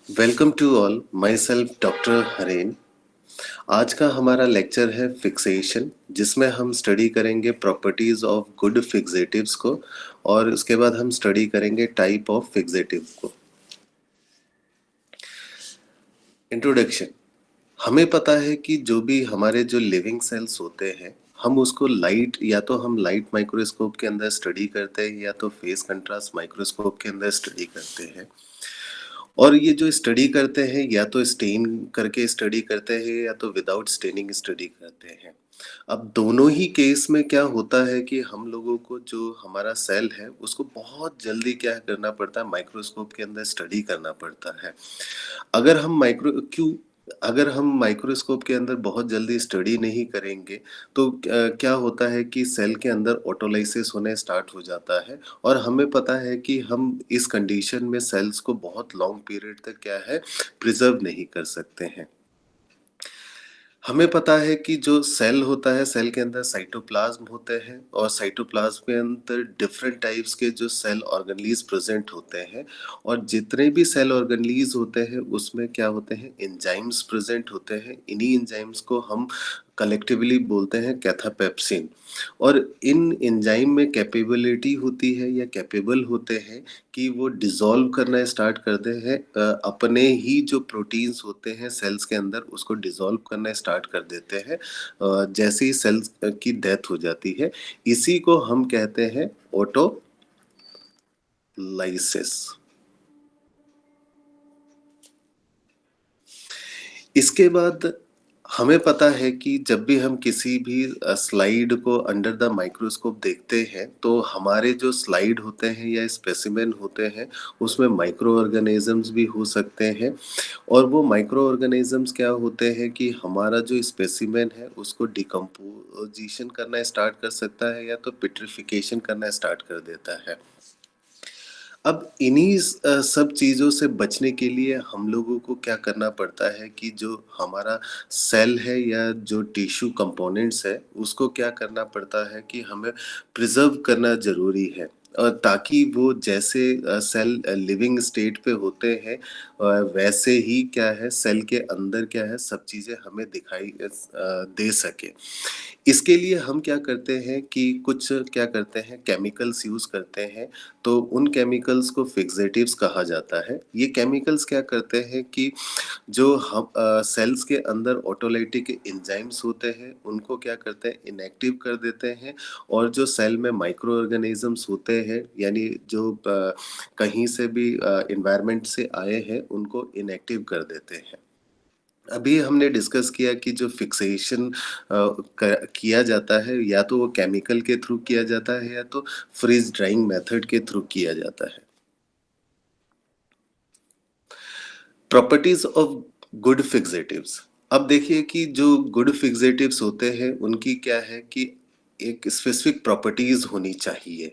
Welcome to all myself doctor Haren. आज का हमारा लेक्चर है फिक्सेशन, जिसमें हम स्टडी करेंगे प्रॉपर्टीज ऑफ गुड फिक्सेटिव्स को और उसके बाद हम स्टडी करेंगे टाइप ऑफ फिक्सेटिव को। इंट्रोडक्शन। हमें पता है कि जो भी हमारे जो लिविंग सेल्स होते हैं, हम उसको लाइट या तो हम लाइट माइक्रोस्कोप के अंदर स्टडी करते हैं या तो फेस कंट्रास्ट माइक्रोस्कोप के अंदर स्टडी करते हैं। और ये जो स्टडी करते हैं या तो स्टेन करके स्टडी करते हैं या तो विदाउट स्टेनिंग स्टडी करते हैं। अब दोनों ही केस में क्या होता है कि हम लोगों को जो हमारा सेल है उसको बहुत जल्दी क्या करना पड़ता है, माइक्रोस्कोप के अंदर स्टडी करना पड़ता है। अगर हम माइक्रो क्यों अगर हम माइक्रोस्कोप के अंदर बहुत जल्दी स्टडी नहीं करेंगे तो क्या होता है कि सेल के अंदर ऑटोलाइसिस होने स्टार्ट हो जाता है। और हमें पता है कि हम इस कंडीशन में सेल्स को बहुत लॉन्ग पीरियड तक क्या है, प्रिजर्व नहीं कर सकते हैं। हमें पता है कि जो सेल होता है, सेल के अंदर साइटोप्लाज्म होते हैं और साइटोप्लाज्म के अंदर डिफरेंट टाइप्स के जो सेल ऑर्गेनलीज प्रेजेंट होते हैं। और जितने भी सेल ऑर्गेनलीज होते हैं उसमें क्या होते हैं, एंजाइम्स प्रेजेंट होते हैं। इन्हीं एंजाइम्स को हम कलेक्टिवली बोलते हैं कैथापेप्सिन। और इन एंजाइम में कैपेबिलिटी होती है या कैपेबल होते हैं कि वो डिसॉल्व करना स्टार्ट करते हैं, अपने ही जो प्रोटीन्स होते हैं सेल्स के अंदर उसको डिसॉल्व करना स्टार्ट कर देते हैं जैसे ही सेल्स की डेथ हो जाती है। इसी को हम कहते हैं ऑटोलाइसिस। इसके बाद हमें पता है कि जब भी हम किसी भी स्लाइड को अंडर द माइक्रोस्कोप देखते हैं तो हमारे जो स्लाइड होते हैं या स्पेसिमेन होते हैं उसमें माइक्रो ऑर्गेनिजम्स भी हो सकते हैं। और वो माइक्रो ऑर्गेनिजम्स क्या होते हैं कि हमारा जो स्पेसिमेन है उसको डिकम्पोजिशन करना स्टार्ट कर सकता है या तो पिट्रिफिकेशन करना स्टार्ट कर देता है। अब इन्हीं सब चीज़ों से बचने के लिए हम लोगों को क्या करना पड़ता है कि जो हमारा सेल है या जो टिश्यू कंपोनेंट्स है उसको क्या करना पड़ता है कि हमें प्रिजर्व करना ज़रूरी है। और ताकि वो जैसे सेल लिविंग स्टेट पे होते हैं वैसे ही क्या है सेल के अंदर क्या है सब चीज़ें हमें दिखाई दे सके। इसके लिए हम क्या करते हैं कि कुछ क्या करते हैं, केमिकल्स यूज़ करते हैं। तो उन केमिकल्स को फिक्सेटिव्स कहा जाता है। ये केमिकल्स क्या करते हैं कि जो हम सेल्स के अंदर ऑटोलाइटिक एंजाइम्स होते हैं उनको क्या करते हैं, इनएक्टिव कर देते हैं। और जो सेल में माइक्रो ऑर्गेनिजम्स होते हैं यानी जो कहीं से भी एनवायरनमेंट से आए हैं उनको इनएक्टिव कर देते हैं। अभी हमने डिस्कस किया कि जो फिक्सेशन किया जाता है या तो वो केमिकल के थ्रू किया जाता है या तो फ्रीज ड्राइंग मेथड के थ्रू किया जाता है। Properties of good fixatives. अब देखिए कि जो गुड फिक्सेटिव्स होते हैं उनकी क्या है कि एक स्पेसिफिक प्रॉपर्टीज होनी चाहिए।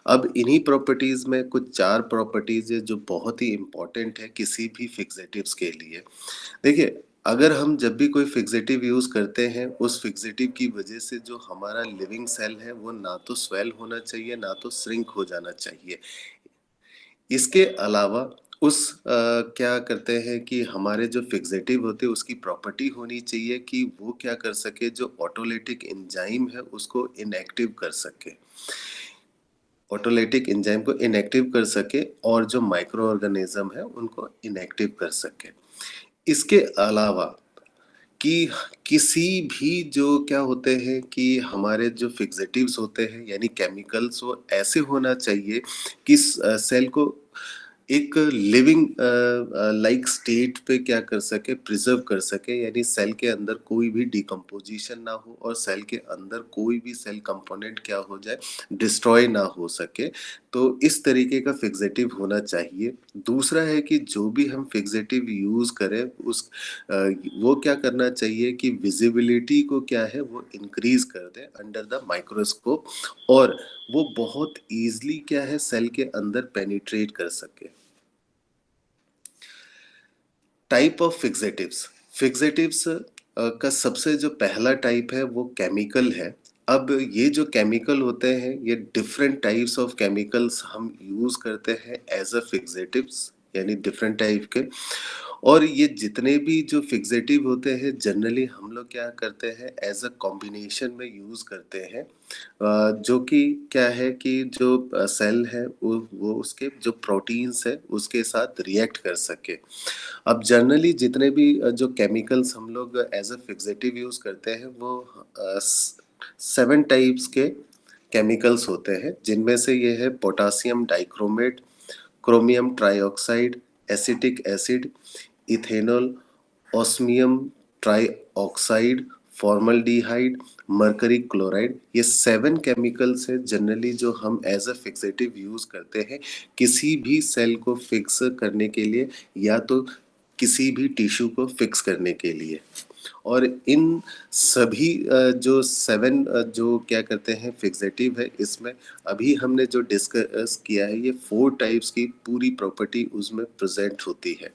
अब इन्हीं प्रॉपर्टीज में कुछ चार प्रॉपर्टीज है जो बहुत ही इंपॉर्टेंट है किसी भी फिक्सेटिव्स के लिए। देखिए, अगर हम जब भी कोई फिक्सेटिव यूज करते हैं उस फिक्सेटिव की वजह से जो हमारा लिविंग सेल है वो ना तो स्वेल होना चाहिए ना तो श्रिंक हो जाना चाहिए। इसके अलावा क्या करते हैं कि हमारे जो फिक्सेटिव होते हैं उसकी प्रॉपर्टी होनी चाहिए कि वो क्या कर सके, जो ऑटोलिटिक एंजाइम है उसको इनएक्टिव कर सके, ऑटोलिटिक एंजाइम को इनएक्टिव कर सके और जो माइक्रो ऑर्गेनिज्म है उनको इनएक्टिव कर सके। इसके अलावा कि किसी भी जो क्या होते हैं कि हमारे जो फिक्सेटिव्स होते हैं यानी केमिकल्स वो ऐसे होना चाहिए कि सेल को एक लिविंग लाइक स्टेट पे क्या कर सके, प्रिजर्व कर सके। यानी सेल के अंदर कोई भी डिकम्पोजिशन ना हो और सेल के अंदर कोई भी सेल कंपोनेंट क्या हो जाए, डिस्ट्रॉय ना हो सके। तो इस तरीके का फिक्सेटिव होना चाहिए। दूसरा है कि जो भी हम फिक्सेटिव यूज करें वो क्या करना चाहिए कि विजिबिलिटी को क्या है वो इंक्रीज कर दे अंडर द माइक्रोस्कोप और वो बहुत इजीली क्या है सेल के अंदर पेनिट्रेट कर सके। Type of fixatives. फिक्सेटिव्स का सबसे जो पहला टाइप है वो केमिकल है। अब ये जो केमिकल होते हैं ये डिफरेंट टाइप्स ऑफ केमिकल्स हम यूज करते हैं एज अ फिक्सेटिव्स यानी डिफरेंट टाइप के। और ये जितने भी जो फिक्सेटिव होते हैं जनरली हम लोग क्या करते हैं एज़ अ कॉम्बिनेशन में यूज़ करते हैं। जो कि क्या है कि जो सेल है वो उसके जो प्रोटीन्स है उसके साथ रिएक्ट कर सके। अब जनरली जितने भी जो केमिकल्स हम लोग एज़ अ फिक्सेटिव यूज़ करते हैं वो 7 टाइप्स के केमिकल्स होते हैं जिनमें से ये है potassium dichromate, chromium trioxide, acetic acid, ethanol, osmium trioxide, formaldehyde, mercury chloride. ये 7 केमिकल्स हैं जनरली जो हम एज अ फिक्सेटिव यूज़ करते हैं किसी भी सेल को फिक्स करने के लिए या तो किसी भी टिश्यू को फिक्स करने के लिए। और इन सभी जो 7 जो क्या करते हैं फिक्सेटिव है इसमें अभी हमने जो डिस्कस किया है ये 4 टाइप्स की पूरी प्रॉपर्टी उसमें प्रेजेंट होती है।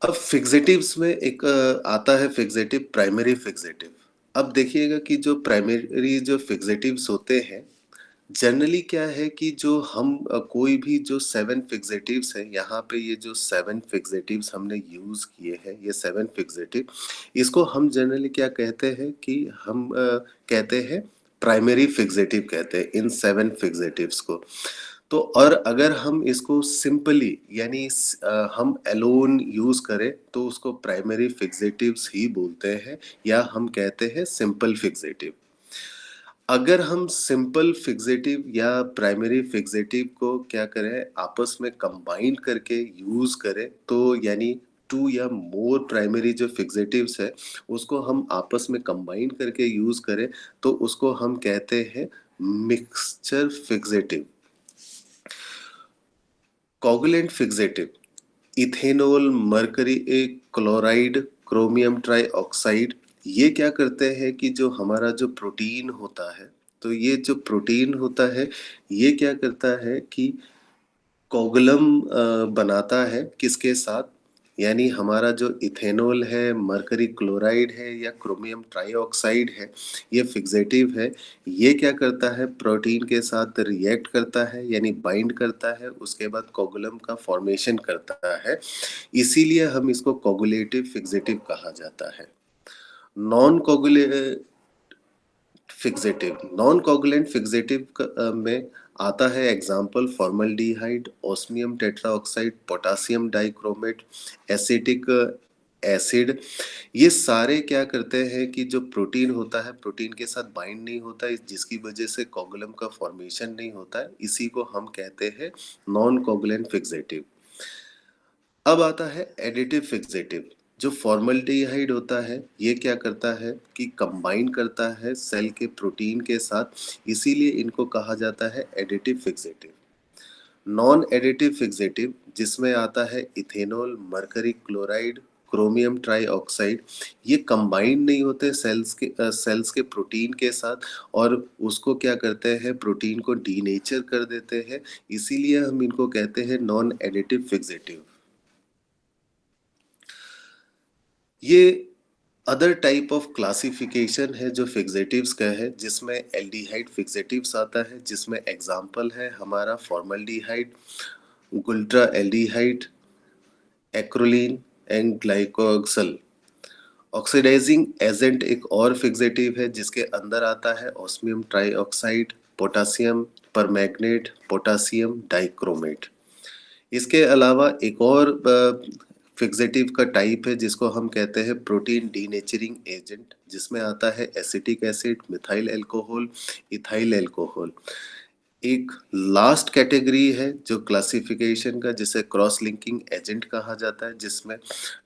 अब फिक्सेटिव्स में एक आता है फिक्सेटिव प्राइमरी फिक्सेटिव। अब देखिएगा कि जो प्राइमरी जो फिक्सेटिव्स होते हैं जनरली क्या है कि जो हम कोई भी जो 7 फिक्सेटिव्स हैं यहाँ पे ये जो 7 फिक्सेटिव्स हमने यूज़ किए हैं ये 7 फिक्सेटिव इसको हम जनरली क्या कहते हैं कि हम कहते हैं प्राइमरी फिक्सेटिव कहते हैं इन 7 फिक्सेटिव्स को। तो और अगर हम इसको सिंपली यानी हम अलोन यूज़ करें तो उसको प्राइमरी फिक्सेटिव्स ही बोलते हैं या हम कहते हैं सिंपल फिक्सेटिव। अगर हम सिंपल फिक्सेटिव या प्राइमरी फिक्सेटिव को क्या करें आपस में कंबाइन करके यूज़ करें तो यानी 2 या मोर प्राइमरी जो फिक्सेटिव्स है उसको हम आपस में कंबाइन करके यूज़ करें तो उसको हम कहते हैं mixture fixative. Coagulant fixative ethanol, mercury chloride, chromium trioxide ये क्या करते हैं कि जो हमारा जो प्रोटीन होता है तो ये जो प्रोटीन होता है ये क्या करता है कि कोगुलम बनाता है किसके साथ यानी हमारा जो इथेनॉल है मरकरी क्लोराइड है या क्रोमियम ट्राइऑक्साइड है ये फिक्सेटिव है। ये क्या करता है प्रोटीन के साथ रिएक्ट करता है यानी बाइंड करता है उसके बाद कोगुलम का फॉर्मेशन करता है इसीलिए हम इसको कोगुलेटिव फिक्सेटिव कहा जाता है। Non coagulant fixative non coagulant fixative में आता है example formaldehyde, osmium tetroxide, potassium dichromate, acetic acid. ये सारे क्या करते हैं कि जो प्रोटीन होता है प्रोटीन के साथ बाइंड नहीं होता है जिसकी वजह से कोगुलम का फॉर्मेशन नहीं होता है इसी को हम कहते हैं नॉन कोगुलेंट फिक्सेटिव। अब आता है एडिटिव फिक्सेटिव जो फॉर्मल्डिहाइड होता है ये क्या करता है कि कंबाइन करता है सेल के प्रोटीन के साथ इसीलिए इनको कहा जाता है additive fixative. Non additive fixative जिसमें आता है ethanol, mercury chloride, chromium trioxide ये कंबाइन नहीं होते सेल्स के प्रोटीन के साथ और उसको क्या करते हैं प्रोटीन को डीनेचर कर देते हैं इसीलिए हम इनको कहते हैं नॉन एडिटिव फिक्सेटिव। ये अदर टाइप ऑफ क्लासिफिकेशन है जो फिक्सेटिव्स का है जिसमें एल्डिहाइड फिक्सेटिव्स आता है जिसमें एग्जाम्पल है हमारा formaldehyde, glutaraldehyde, acrolein and glyoxal. Oxidising agent एक और फिक्सेटिव है जिसके अंदर आता है osmium trioxide, potassium permanganate, potassium dichromate. इसके अलावा एक और फिक्सेटिव का टाइप है जिसको हम कहते हैं प्रोटीन डीनेचरिंग एजेंट जिसमें आता है acetic acid, methyl alcohol, ethyl alcohol. एक लास्ट कैटेगरी है जो क्लासिफिकेशन का जिसे क्रॉस लिंकिंग एजेंट कहा जाता है जिसमें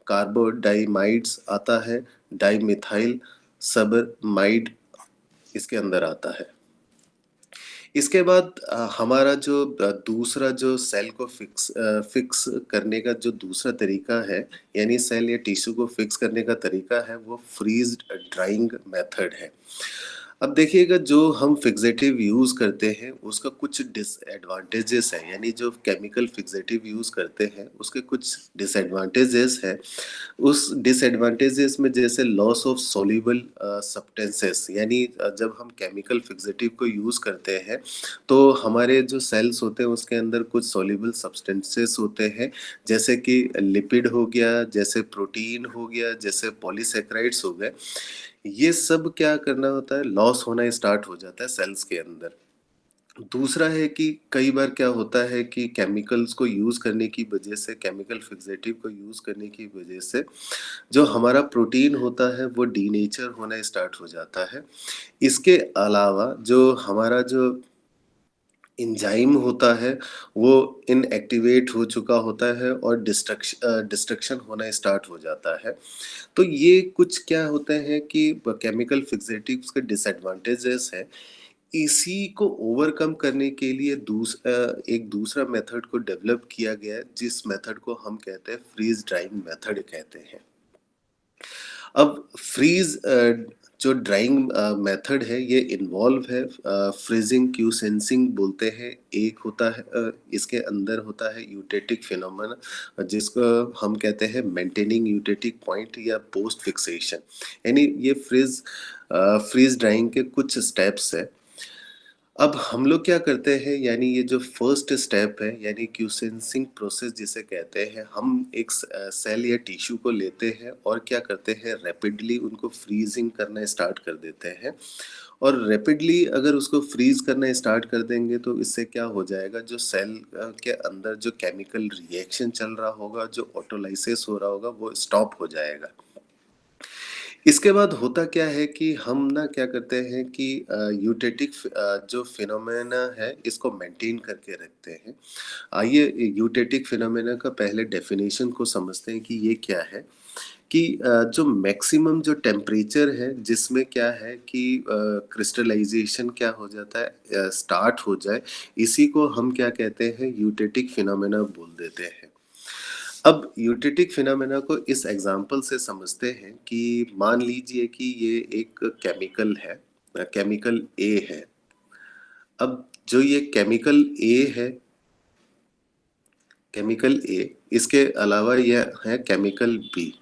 कार्बोडाइमाइड्स आता है, डाइमिथाइल सबमाइड इसके अंदर आता है। इसके बाद हमारा जो दूसरा जो सेल को फिक्स करने का जो दूसरा तरीका है यानी सेल या टिश्यू को फिक्स करने का तरीका है वो फ्रीज ड्राइंग मेथड है। अब देखिएगा जो हम फिक्सेटिव यूज़ करते हैं उसका कुछ डिसएडवांटेजेस हैं, यानी जो केमिकल फिक्सेटिव यूज़ करते हैं उसके कुछ डिसएडवांटेजेस हैं। उस डिसएडवांटेजेस में जैसे लॉस ऑफ सॉल्युबल सब्सटेंसेस, यानी जब हम केमिकल फिक्सेटिव को यूज़ करते हैं तो हमारे जो सेल्स होते हैं उसके अंदर कुछ सॉल्युबल सब्सटेंसेस होते हैं, जैसे कि लिपिड हो गया, जैसे प्रोटीन हो गया, जैसे पॉलीसेकेराइड्स हो गए। ये सब क्या करना होता है, लॉस होना स्टार्ट हो जाता है सेल्स के अंदर। दूसरा है कि कई बार क्या होता है कि केमिकल्स को यूज़ करने की वजह से, केमिकल फिक्सेटिव को यूज़ करने की वजह से जो हमारा प्रोटीन होता है वो डीनेचर होना स्टार्ट हो जाता है। इसके अलावा जो हमारा जो एंजाइम होता है वो इनएक्टिवेट हो चुका होता है और डिस्ट्रक्शन होना स्टार्ट हो जाता है। तो ये कुछ क्या होते हैं कि केमिकल फिक्सेटिव्स के डिसएडवांटेजेस हैं। इसी को ओवरकम करने के लिए एक दूसरा मेथड को डेवलप किया गया है, जिस मेथड को हम कहते हैं फ्रीज ड्राइंग मेथड कहते हैं। अब जो ड्राइंग मेथड है ये इन्वॉल्व है फ्रीजिंग क्यू सेंसिंग बोलते हैं। एक होता है इसके अंदर होता है यूटेटिक फिनोमेना, जिसको हम कहते हैं मेंटेनिंग यूटेटिक पॉइंट या पोस्ट फिक्सेशन। यानी ये फ्रीज ड्राइंग के कुछ स्टेप्स है। अब हम लोग क्या करते हैं, यानी ये जो फर्स्ट स्टेप है यानी क्यूसेंसिंग प्रोसेस जिसे कहते हैं, हम एक सेल या टिश्यू को लेते हैं और क्या करते हैं, रैपिडली उनको फ्रीजिंग करना स्टार्ट कर देते हैं। और रैपिडली अगर उसको फ्रीज करना स्टार्ट कर देंगे तो इससे क्या हो जाएगा, जो सेल के अंदर जो केमिकल रिएक्शन चल रहा होगा, जो ऑटोलाइसिस हो रहा होगा, वो स्टॉप हो जाएगा। इसके बाद होता क्या है कि हम ना क्या करते हैं कि जो फिनोमेना है इसको मेंटेन करके रखते हैं। आइए यूटेटिक फिनोमेना का पहले डेफिनेशन को समझते हैं कि ये क्या है। कि जो मैक्सिमम जो टेम्परेचर है जिसमें क्या है कि क्रिस्टलाइजेशन क्या हो जाता है, स्टार्ट हो जाए, इसी को हम क्या कहते हैं, यूटेटिक फिनोमेना बोल देते हैं। अब यूटेटिक फिनोमेना को इस एग्जांपल से समझते हैं कि मान लीजिए कि ये एक केमिकल है, केमिकल ए है। अब जो ये केमिकल ए, इसके अलावा यह है केमिकल बी।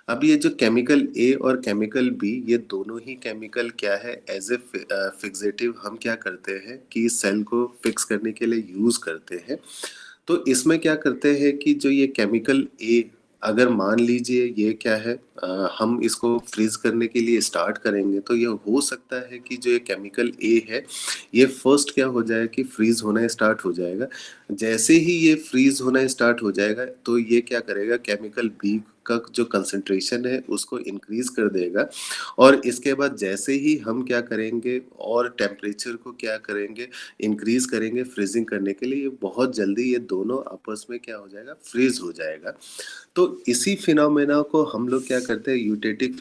अब ये जो केमिकल ए और केमिकल बी, ये दोनों ही केमिकल क्या है, एज ए फिक्सेटिव हम क्या करते हैं कि सेल को फिक्स करने के लिए यूज करते हैं। तो इसमें क्या करते हैं कि जो ये केमिकल ए, अगर मान लीजिए ये क्या है, हम इसको फ्रीज करने के लिए स्टार्ट करेंगे तो ये हो सकता है कि जो ये केमिकल ए है ये फर्स्ट क्या हो जाए कि फ्रीज होना स्टार्ट हो जाएगा। जैसे ही ये फ्रीज होना स्टार्ट हो जाएगा तो ये क्या करेगा, केमिकल बी का जो कंसंट्रेशन है उसको इंक्रीज कर देगा। और इसके बाद जैसे ही हम क्या करेंगे और टेम्परेचर को क्या करेंगे, इंक्रीज करेंगे फ्रीजिंग करने के लिए, ये बहुत जल्दी ये दोनों आपस में क्या हो जाएगा, फ्रीज हो जाएगा। तो इसी फिनोमेना को हम लोग क्या करते हैं, यूटेटिक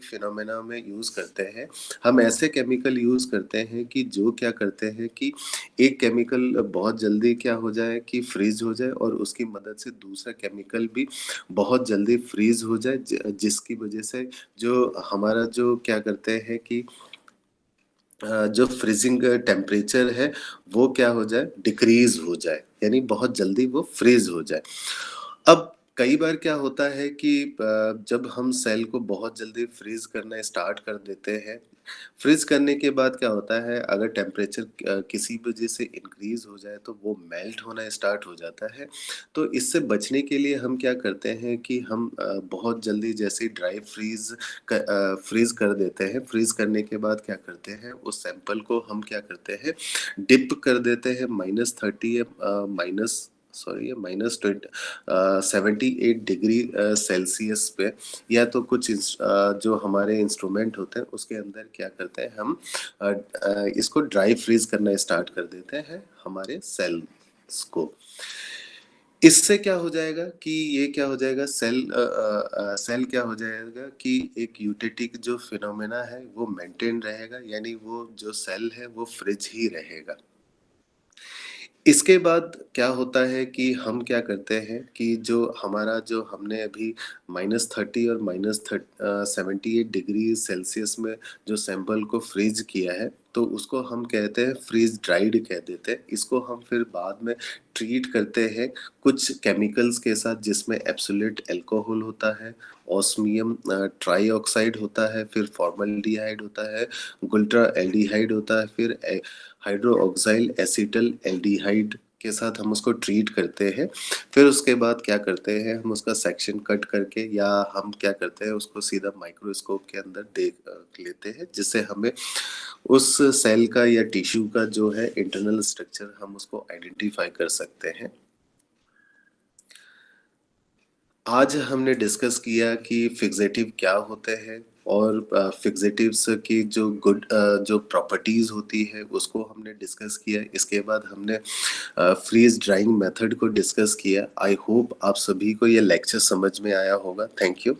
फिनोमेना में यूज करते हैं। हम ऐसे केमिकल यूज करते हैं कि जो क्या करते हैं कि एक केमिकल बहुत जल्दी क्या हो जाए कि फ्रीज हो जाए और उसकी मदद से दूसरा केमिकल भी बहुत जल्दी फ्रीज हो जाए, जिसकी वजह से जो हमारा जो क्या करते हैं कि जो फ्रीजिंग टेम्परेचर है वो क्या हो जाए, डिक्रीज हो जाए, यानी बहुत जल्दी वो फ्रीज हो जाए। अब कई बार क्या होता है कि जब हम सेल को बहुत जल्दी फ्रीज करना स्टार्ट कर देते हैं, फ्रीज करने के बाद क्या होता है, अगर टेम्परेचर किसी वजह से इंक्रीज हो जाए तो वो मेल्ट होना स्टार्ट हो जाता है। तो इससे बचने के लिए हम क्या करते हैं कि हम बहुत जल्दी जैसे ड्राई फ्रीज कर देते हैं। फ्रीज करने के बाद क्या करते हैं, उस सैंपल को हम क्या करते हैं, डिप कर देते हैं -30 या माइनस सॉरी -78 डिग्री सेल्सियस पे, या तो जो हमारे इंस्ट्रूमेंट होते हैं उसके अंदर क्या करते हैं हम, इसको ड्राई फ्रीज करना स्टार्ट कर देते हैं हमारे सेल्स को। इससे क्या हो जाएगा कि ये क्या हो जाएगा, सेल क्या हो जाएगा कि एक यूटेटिक जो फिनोमेना है वो मेंटेन रहेगा, यानी वो जो सेल है वो फ्रिज ही रहेगा। इसके बाद क्या होता है कि हम क्या करते हैं कि जो हमारा जो हमने अभी -30 और -78 डिग्री सेल्सियस में जो सैंपल को फ्रीज किया है, तो उसको हम कहते हैं फ्रीज ड्राइड कह देते हैं। इसको हम फिर बाद में ट्रीट करते हैं कुछ केमिकल्स के साथ, जिसमें एब्सोल्यूट अल्कोहल होता है, ऑस्मियम ट्राई ऑक्साइड होता है, फिर फॉर्मल्डिहाइड होता है, गुल्ट्रा एल्डिहाइड होता है, फिर हाइड्रोक्साइल एसीटल एल्डिहाइड के साथ हम उसको ट्रीट करते हैं। फिर उसके बाद क्या करते हैं, हम उसका सेक्शन कट करके या हम क्या करते हैं, उसको सीधा माइक्रोस्कोप के अंदर देख लेते हैं, जिससे हमें उस सेल का या टिश्यू का जो है इंटरनल स्ट्रक्चर हम उसको आइडेंटिफाई कर सकते हैं। आज हमने डिस्कस किया कि फिक्सेटिव क्या होते हैं, और फिक्सेटिव्स की जो जो प्रॉपर्टीज होती है उसको हमने डिस्कस किया। इसके बाद हमने फ्रीज ड्राइंग मेथड को डिस्कस किया। आई होप आप सभी को ये लेक्चर समझ में आया होगा। Thank you.